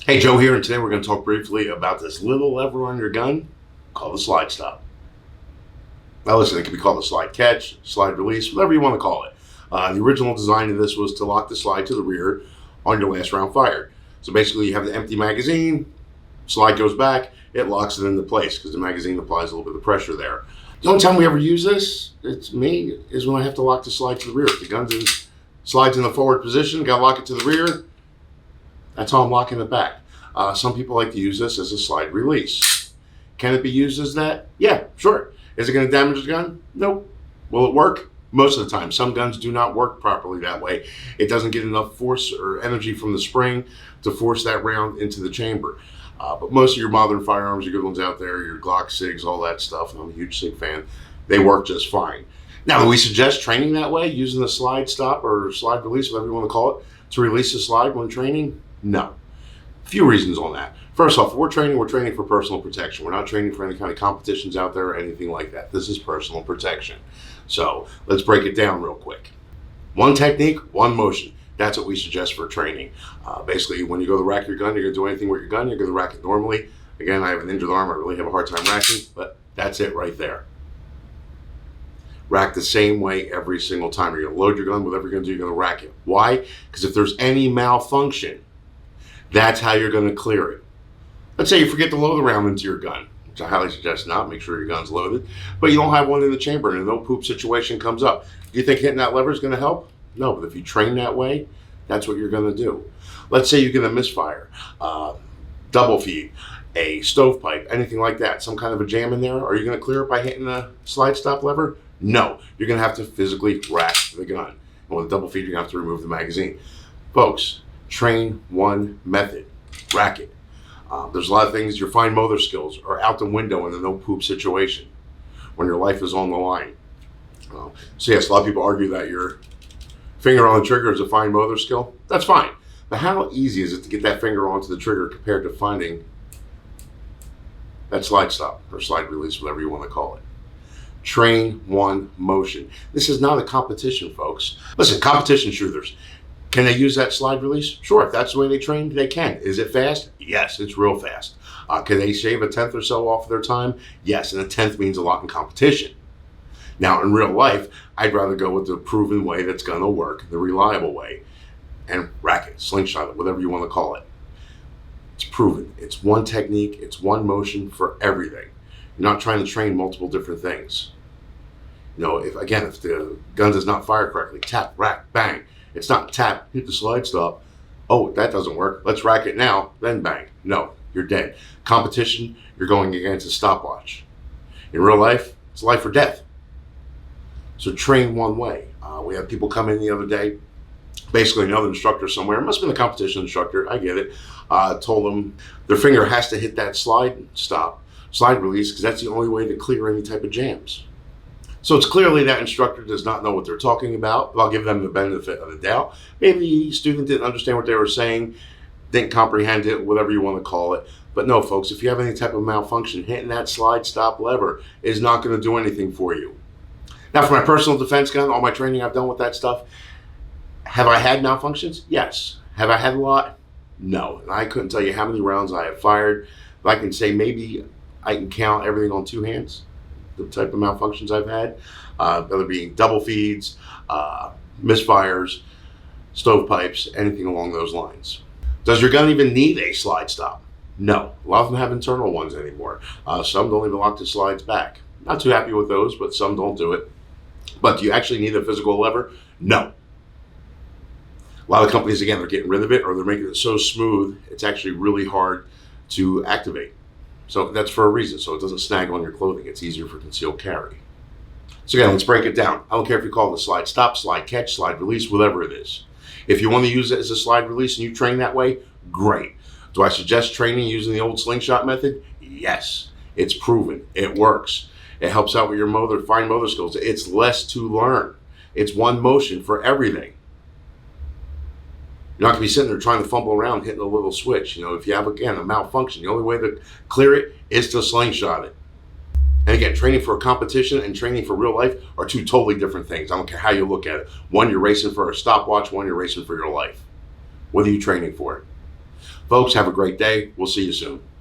Hey, Joe here, and today we're going to talk briefly about this little lever on your gun called the slide stop. Now listen, it can be called a slide catch, slide release, whatever you want to call it. The original design of this was to lock the slide to the rear on your last round fired. So basically you have the empty magazine, slide goes back, it locks it into place because the magazine applies a little bit of pressure there. The only time we ever use this, it's me, is when I have to lock the slide to the rear. If the gun slides in the forward position, got to lock it to the rear, that's how I'm locking it back. Some people like to use this as a slide release. Can it be used as that? Yeah, sure. Is it going to damage the gun? Nope. Will it work? Most of the time. Some guns do not work properly that way. It doesn't get enough force or energy from the spring to force that round into the chamber. But most of your modern firearms, your good ones out there, your Glock SIGs, all that stuff, and I'm a huge SIG fan, they work just fine. Now, do we suggest training that way, using the slide stop or slide release, whatever you want to call it, to release the slide when training? No. A few reasons on that. First off, we're training for personal protection. We're not training for any kind of competitions out there or anything like that. This is personal protection. So let's break it down real quick. One technique, one motion. That's what we suggest for training. Basically, when you go to rack your gun, you're going to do anything with your gun, you're going to rack it normally. Again, I have an injured arm. I really have a hard time racking, but that's it right there. Rack the same way every single time. You're going to load your gun, whatever you're going to do, you're going to rack it. Why? Because if there's any malfunction, that's how you're going to clear it. Let's say you forget to load the round into your gun, which I highly suggest not. Make sure your gun's loaded, but you don't have one in the chamber and a no poop situation comes up. Do you think hitting that lever is going to help? No, but if you train that way, that's what you're going to do. Let's say you're going to misfire, double feed, a stovepipe, anything like that, some kind of a jam in there. Are you going to clear it by hitting the slide stop lever? No, you're going to have to physically rack the gun. And with a double feed, you're going to have to remove the magazine. Folks, train one method, rack it. There's a lot of things, your fine motor skills are out the window in a no poop situation when your life is on the line. So yes, a lot of people argue that your finger on the trigger is a fine motor skill. That's fine. But how easy is it to get that finger onto the trigger compared to finding that slide stop or slide release, whatever you want to call it? Train one motion. This is not a competition, folks. Listen, competition shooters, can they use that slide release? Sure, if that's the way they train, they can. Is it fast? Yes, it's real fast. Can they shave a tenth or so off of their time? Yes, and a tenth means a lot in competition. Now, in real life, I'd rather go with the proven way that's going to work, the reliable way, and rack it, slingshot it, whatever you want to call it. It's proven. It's one technique. It's one motion for everything. You're not trying to train multiple different things. You know, if the gun does not fire correctly, tap, rack, bang. It's not tap, hit the slide stop. Oh, that doesn't work. Let's rack it now, then bang. No, you're dead. Competition, you're going against a stopwatch. In real life, it's life or death. So train one way. We had people come in the other day, basically another instructor somewhere, it must have been a competition instructor, I get it, told them their finger has to hit that slide release, because that's the only way to clear any type of jams. So it's clearly that instructor does not know what they're talking about, but I'll give them the benefit of the doubt. Maybe the student didn't understand what they were saying, didn't comprehend it, whatever you want to call it. But no, folks, if you have any type of malfunction, hitting that slide stop lever is not going to do anything for you. Now, for my personal defense gun, all my training I've done with that stuff, have I had malfunctions? Yes. Have I had a lot? No. And I couldn't tell you how many rounds I have fired, but I can say maybe I can count everything on two hands, the type of malfunctions I've had, whether it be double feeds, misfires, stovepipes, anything along those lines. Does your gun even need a slide stop? No. A lot of them have internal ones anymore. Some don't even lock the slides back. Not too happy with those, but some don't do it. But do you actually need a physical lever? No. A lot of companies, again, they're getting rid of it, or they're making it so smooth, it's actually really hard to activate. So that's for a reason, so it doesn't snag on your clothing. It's easier for concealed carry. So again, let's break it down. I don't care if you call it a slide stop, slide catch, slide release, whatever it is. If you want to use it as a slide release and you train that way, great. Do I suggest training using the old slingshot method? Yes. It's proven. It works. It helps out with your fine motor skills. It's less to learn. It's one motion for everything. You're not going to be sitting there trying to fumble around hitting a little switch. You know, if you have, again, a malfunction, the only way to clear it is to slingshot it. And again, training for a competition and training for real life are two totally different things. I don't care how you look at it. One, you're racing for a stopwatch. One, you're racing for your life. What are you training for? Folks, have a great day. We'll see you soon.